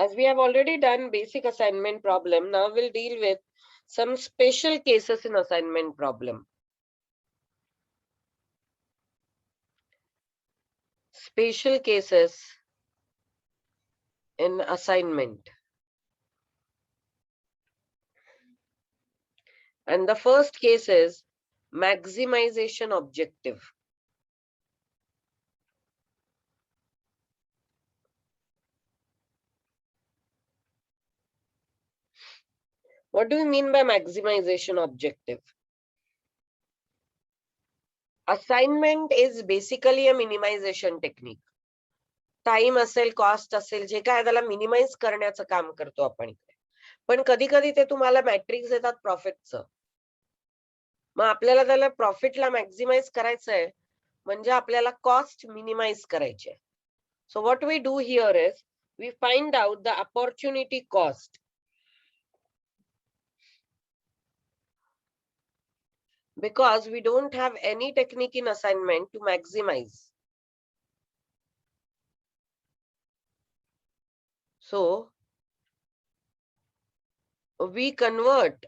As we have already done basic assignment problem, now we'll deal with some special cases in assignment problem. Special cases in assignment. And the first case is maximization objective. What do you mean by maximization objective? Assignment is basically a minimization technique. Time असेल, cost असेल, जे काय त्याला minimise करण्याचं काम करतो आपण. पण कधी कधी ते तुम्हाला मॅट्रिक्स देतात प्रॉफिटचं. मग आपल्याला त्याला प्रॉफिटला मॅक्झिमाइज करायचंय, म्हणजे आपल्याला कॉस्ट मिनिमाइज करायची आहे. So what we do here is we find out the opportunity cost. Because we don't have any technique in assignment to maximize. So we convert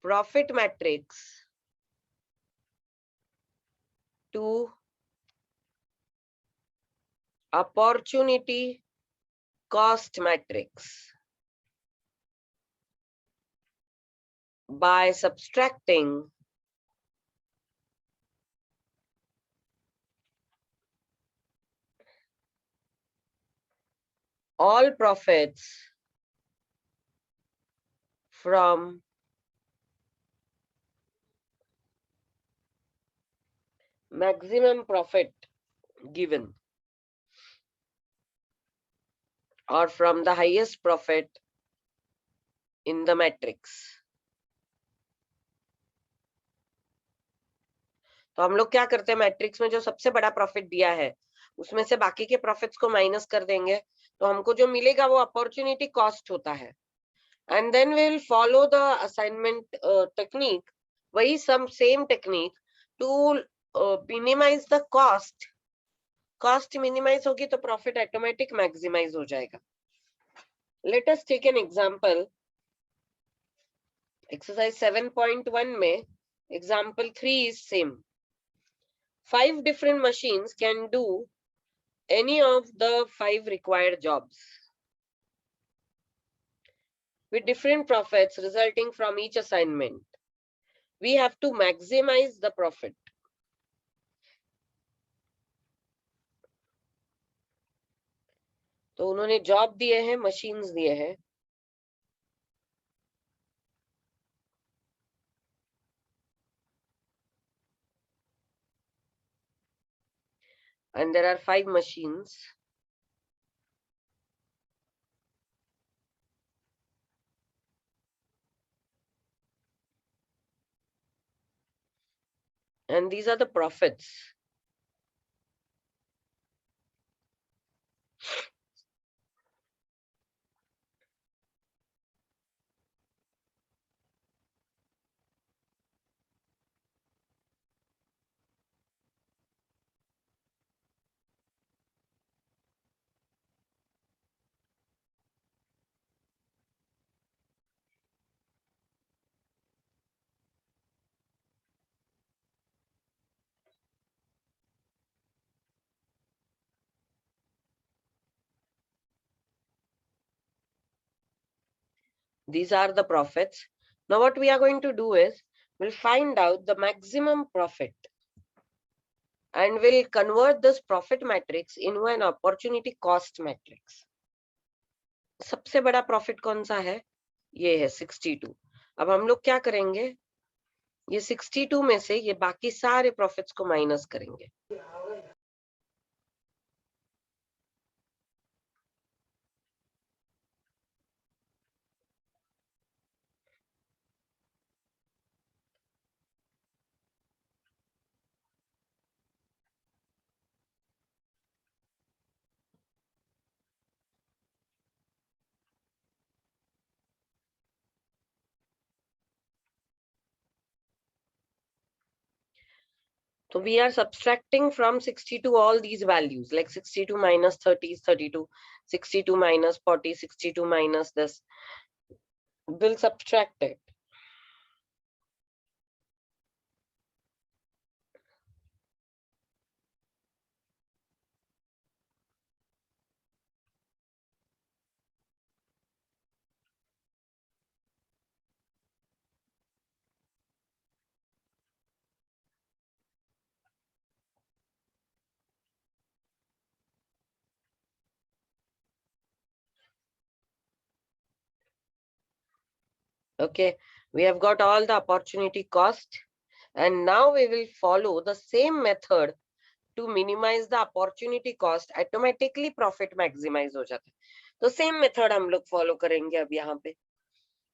profit matrix to opportunity cost matrix by subtracting all profits from maximum profit given or from the highest profit in the matrix. तो हम लोग क्या करते हैं, matrix में जो सबसे बड़ा प्रॉफिट दिया है उसमें से बाकी के प्रॉफिट्स को माइनस कर देंगे, तो हमको जो मिलेगा वो अपॉर्चुनिटी कॉस्ट होता है. And then we will follow the assignment technique, वही same same technique to minimize the cost. Cost minimize होगी तो प्रॉफिट ऑटोमेटिक मैक्सिमाइज हो जाएगा. Let us take an example. Exercise 7.1 में example 3 is same. 5 different machines can do any of the 5 required jobs with different profits resulting from each assignment. We have to maximize the profit. तो उन्होंने job दिए हैं, machines दिए हैं. And there are 5 machines. And these are the profits. These are the profits. Now what we are going to do is we'll find out the maximum profit and we'll convert this profit matrix into an opportunity cost matrix. सबसे बड़ा profit कौन सा है? ये है 62. अब हम लोग क्या करेंगे, ये 62 में से ये बाकी सारे प्रॉफिट्स को माइनस करेंगे. So we are subtracting from 62 all these values, like 62 minus 30 is 32, 62 minus 40, 62 minus this. We'll subtract it. Okay, we have got all the opportunity cost, and now we will follow the same method to minimize the opportunity cost. Automatically profit maximize हो जाता है. तो same method हम लोग follow करेंगे अब यहाँ पे.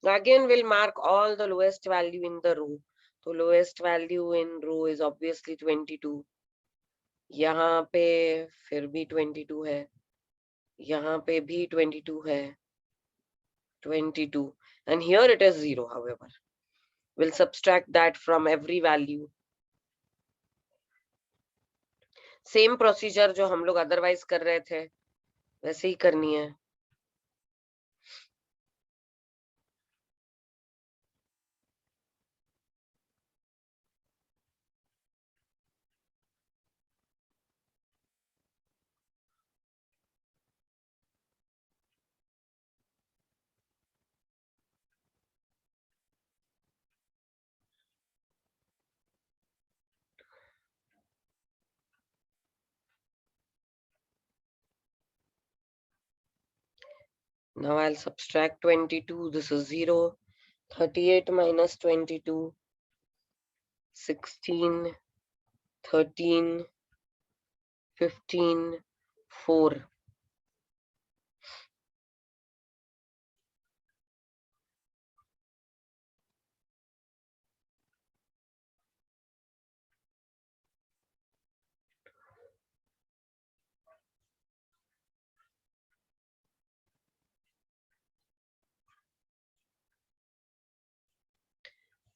Again we'll mark all the lowest value in the row. तो lowest value in row is obviously 22. यहाँ पे फिर भी 22 है, यहाँ पे भी 22 है, 22, and here it is 0. However, we'll subtract that from every value. Same procedure जो हम लोग अदरवाइज कर रहे थे वैसे ही करनी है. Now I'll subtract 22. This is 0. 38 minus 22. 16. 13. 15. 4.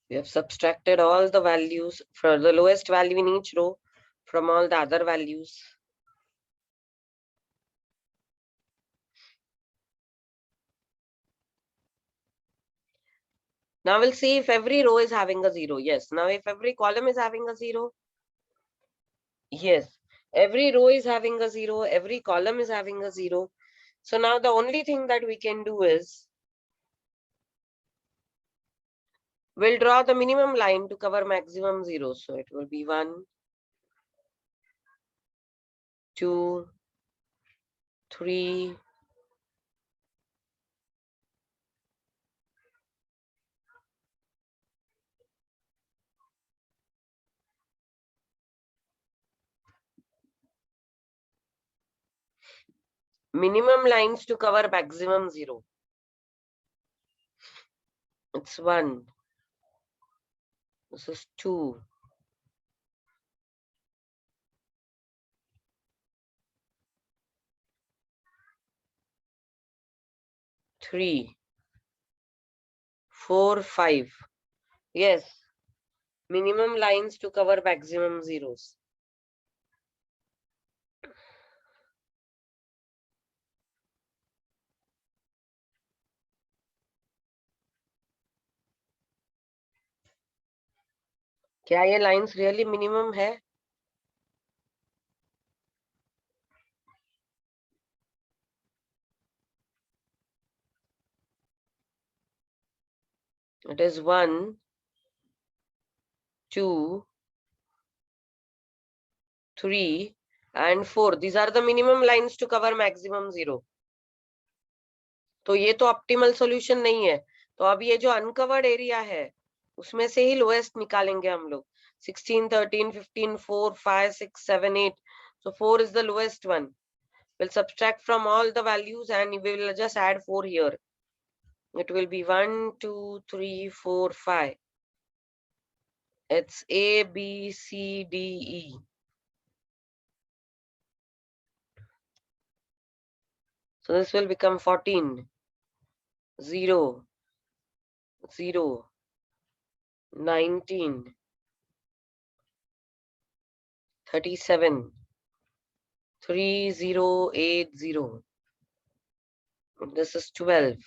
We have subtracted all the values for the lowest value in each row from all the other values. Now we'll see if every row is having a 0. Yes. Now if every column is having a 0. Yes. Every row is having a 0. Every column is having a 0. So now the only thing that we can do is we'll draw the minimum line to cover maximum zeros. So it will be 1, 2, 3, 4. Minimum lines to cover maximum 0. It's 1. This is 2. 3. 4, 5. Yes. Minimum lines to cover maximum zeros. क्या ये lines really minimum है? It is 1, 2, 3 and 4. These are the minimum lines to cover maximum 0. तो ये तो optimal solution नहीं है. तो अब ये जो अनकवर्ड एरिया है उसमें से ही लोएस्ट निकालेंगे हम लोग. 16, 13, 15, 4, 5, 6, 7, 8. So 4 is the lowest one. We'll subtract from all the values and we will just add 4 here. It will be 1, 2, 3, 4, 5. It's A, B, C, D, E. So this will become 14, 0, 0, 19, 37 3080. This is 12.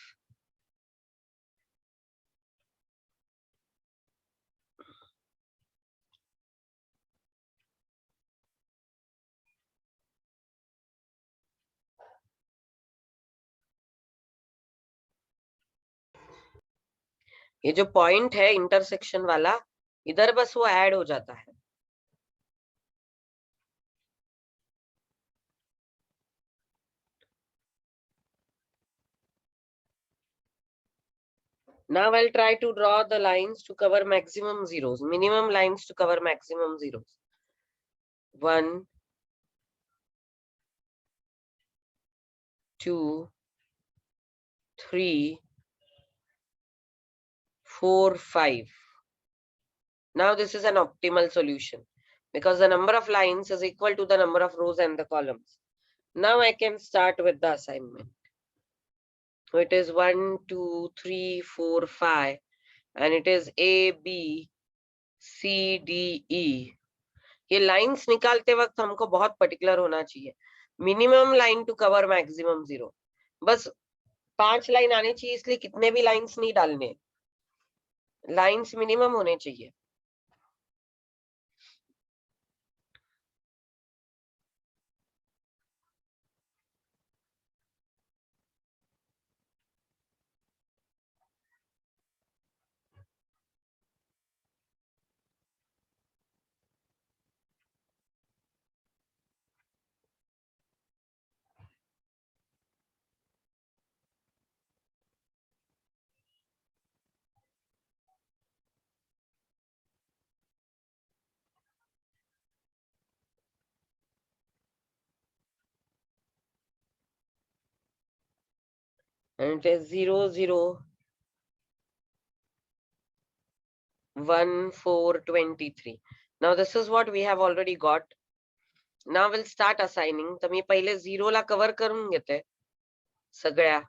ये जो point है intersection वाला, इधर बस वो add हो जाता है. Now I'll try to draw the lines to cover maximum zeros, minimum lines to cover maximum zeros. 1, 2, 3, 4, 5. Now this is an optimal solution because the number of lines is equal to the number of rows and the columns. Now I can start with the assignment. So it is 1, 2, 3, 4, 5 and it is A, B, C, D, E. ये lines निकालते वक्त हमको बहुत particular होना चाहिए. Minimum line to cover maximum zero. बस 5 line आने चाहिए, इसलिए कितने भी लाइंस नहीं डालने, लाइंस मिनिमम होने चाहिए. And it is 0, 0, 1, 4, 23. Now this is what we have already got. Now we'll start assigning. तर मी पहिले 0 ला कव्हर करून घेते सगळ्या.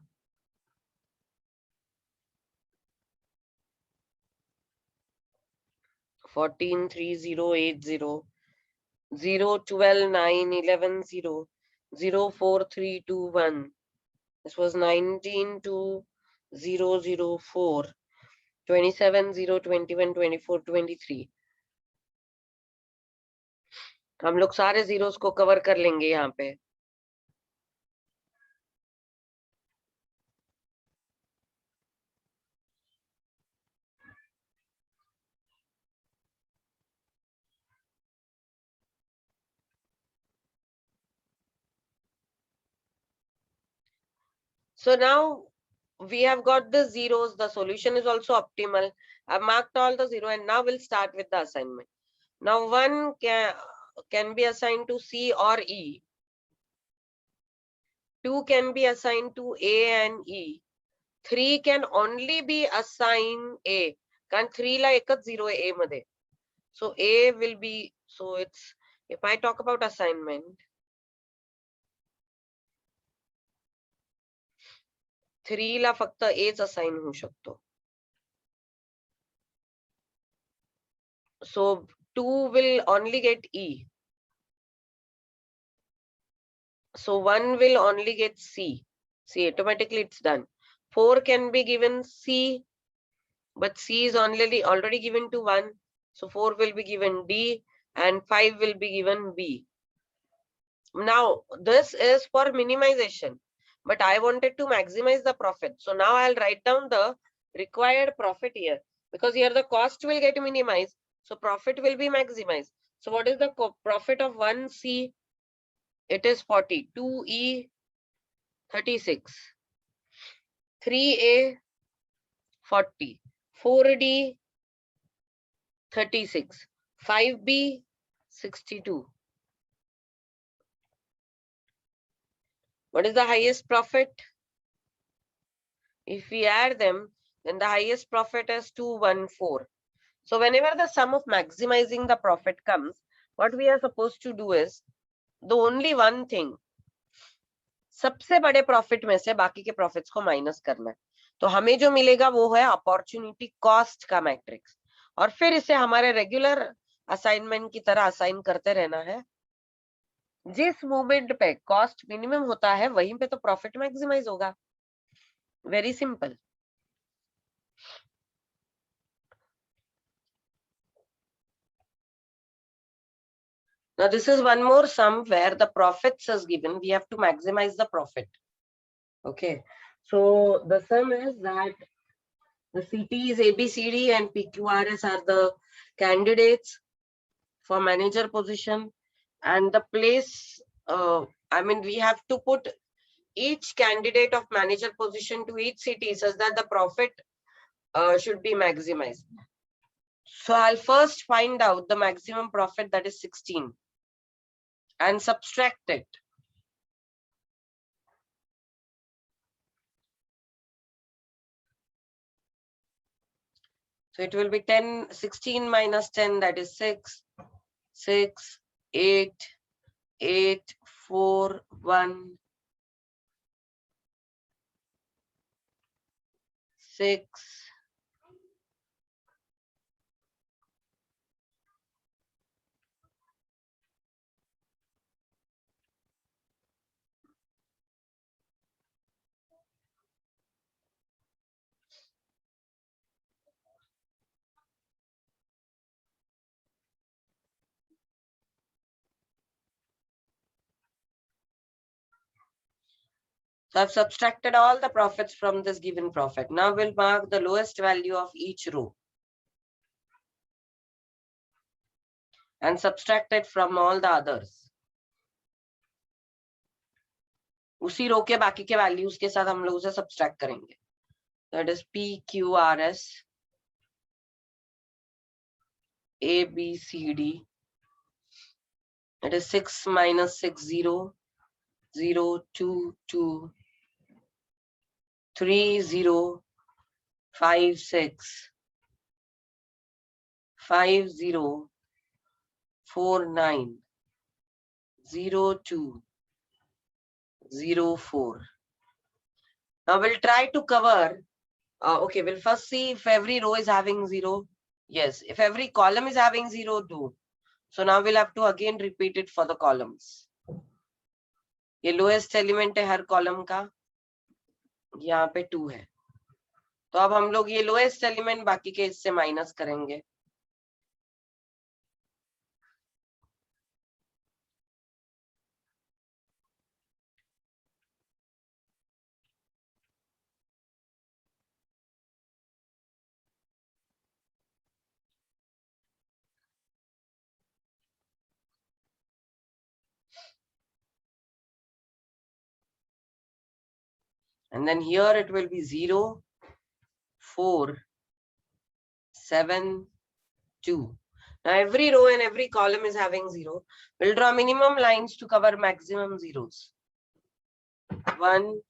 14, 3, 0, 8, 0, 0, 12, 9, 11, 0, 0, 4, 3, 2, 1. This was 19, 2, 0, 0, 4, 27, 0, 21, 24, 23. हम लोग सारे जीरोस को कवर कर लेंगे यहाँ पे. So now we have got the zeros. The solution is also optimal. I've marked all the zero and now we'll start with the assignment. Now 1 can be assigned to C or E. 2 can be assigned to A and E. 3 can only be assigned A. कारण 3 ला एकच zero A मध्ये. So A will be, so it's, if I talk about assignment, 3 ला फक्त Aच assign होऊ शकतो. So 2 will only get E. So 1 will only get C. See, automatically it's done. 4 can be given C, but C is already given to 1. So 4 will be given D and 5 will be given B. Now this is for minimization, but I wanted to maximize the profit. So now I'll write down the required profit here, because here the cost will get minimized. So profit will be maximized. So what is the profit of 1C? It is 40. 2E, 36. 3A, 40. 4D, 36. 5B, 62. What is the highest profit? If we add them, then the highest profit is 214. So whenever the sum of maximizing the profit comes, what we are supposed to do is the only one thing, सबसे बड़े profit में से बाकी के profits को minus करना है. तो हमें जो मिलेगा वो है अपॉर्चुनिटी कॉस्ट का मैट्रिक्स, और फिर इसे हमारे रेगुलर असाइनमेंट की तरह असाइन करते रहना है। जिस मोमेंट पे कॉस्ट मिनिमम होता है वहीं पे तो प्रॉफिट मैक्सिमाइज होगा। Very simple. Now this is one more sum where the profits is given. We have to maximize the profit. Okay. So the sum is that the CTs, ABCD and PQRS are the candidates for manager position, and the place, I mean, we have to put each candidate of manager position to each city such that the profit should be maximized. So I'll first find out the maximum profit, that is 16, and subtract it. So it will be 10, 16 minus 10, that is 6, 6, 8, 8, 4, 1, 6, so I've subtracted all the profits from this given profit. Now we'll mark the lowest value of each row and subtract it from all the others. उसी रो के बाकी के values के साथ हम लोग उसे subtract करेंगे. That is PQRS, ABCD. It is 6 minus 6, 0, 0, 2, 2, 3, 0, 5, 6, 5, 0, 4, 9, 0, 2, 0, 4. Now we'll try to cover. Okay, we'll first see if every row is having 0. Yes, if every column is having 0, do. So now we'll have to again repeat it for the columns. ये lowest element है हर column का, यहाँ पे 2 है. तो अब हम लोग ये लोएस्ट एलिमेंट बाकी के इससे माइनस करेंगे. And then here it will be 0, 4, 7, 2. Now every row and every column is having 0. We'll draw minimum lines to cover maximum zeros. 1,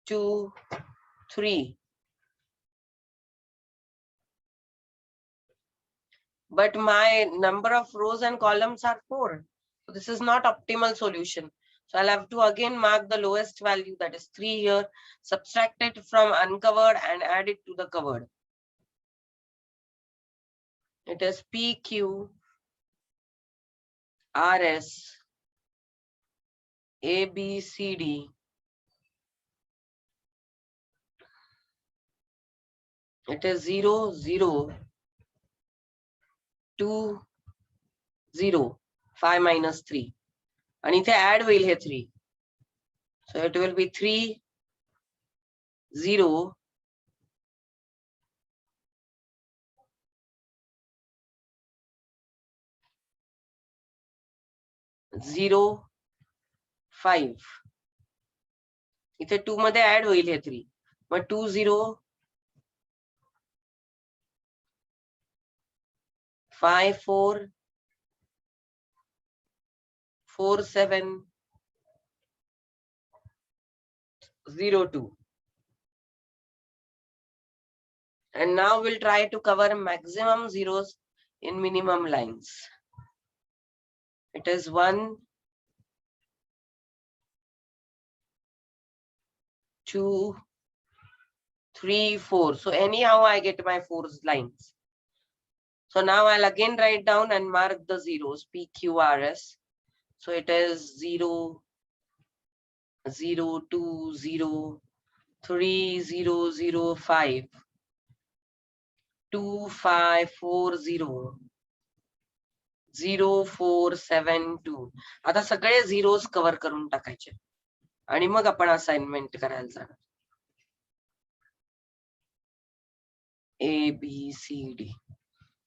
2, 3. But my number of rows and columns are 4. So this is not optimal solution. So I'll have to again mark the lowest value, that is 3 here, subtract it from uncovered and add it to the covered. It is PQ, RS, ABCD. It is 0, 0, 2, 0, 5 minus 3. And इथे add will hey 3. So it will be 3, 0, 0, 5. इथे 2 मध्ये add होईल हे 3. मग 2, 0, 5, 4, 4, 7, 0, 2. And now we'll try to cover maximum zeros in minimum lines. It is 1, 2, 3, 4. So anyhow I get my 4 lines. So now I'll again write down and mark the zeros, PQRS. So it is 0, 0, 2, 0, 3, 0, 0, 5, 2, 5, 4, 0, 0, 4, 7, 2. आता सगळे zeros cover करून टाकायचे आणि मग आपण assignment करायला जाणार. A, B, C, D.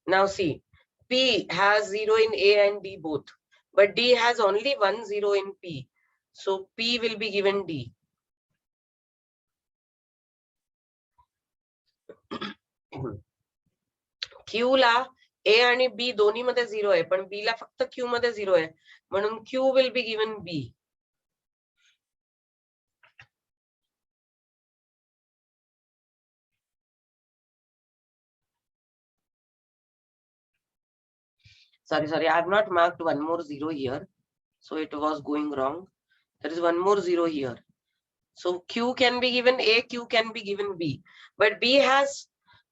Now see, P has 0 in A and D both, but D has only 1 0 in P. So P will be given D. Q La A आणि B दोन्ही मध्ये 0 आहे, पण B ला फक्त Q मध्ये 0 आहे, म्हणून Q will be given B. Sorry, I have not marked one more 0 here. So it was going wrong. There is one more 0 here. So Q can be given A, Q can be given B. But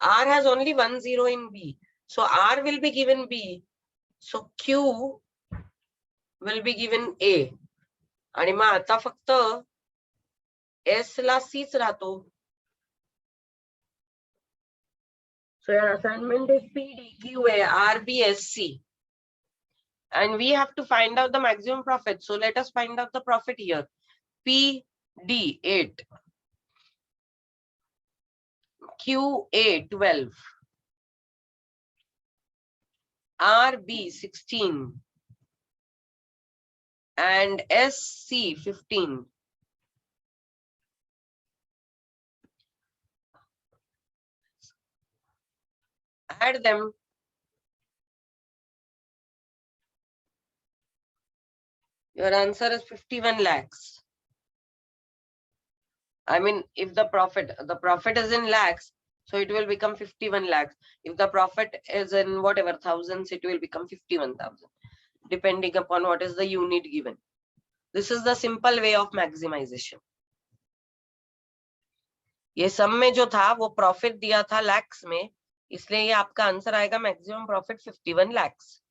R has only 1 0 in B. So R will be given B. So Q will be given A. आणि मग आता फक्त S ला Cच राहतो. So your assignment is PDQA, RBSC. And we have to find out the maximum profit. So let us find out the profit here. PD 8. QA 12. RB 16. And SC 15. Add them. Your answer is 51 lakhs. I mean, if the profit is in lakhs, so it will become 51 lakhs. If the profit is in whatever thousands, it will become 51,000, depending upon what is the unit given. This is the simple way of maximization. ये सम में जो था वो profit दिया था लैक्स में, इसलिए ये आपका आंसर आएगा मैक्सिमम प्रॉफिट 51 lakhs.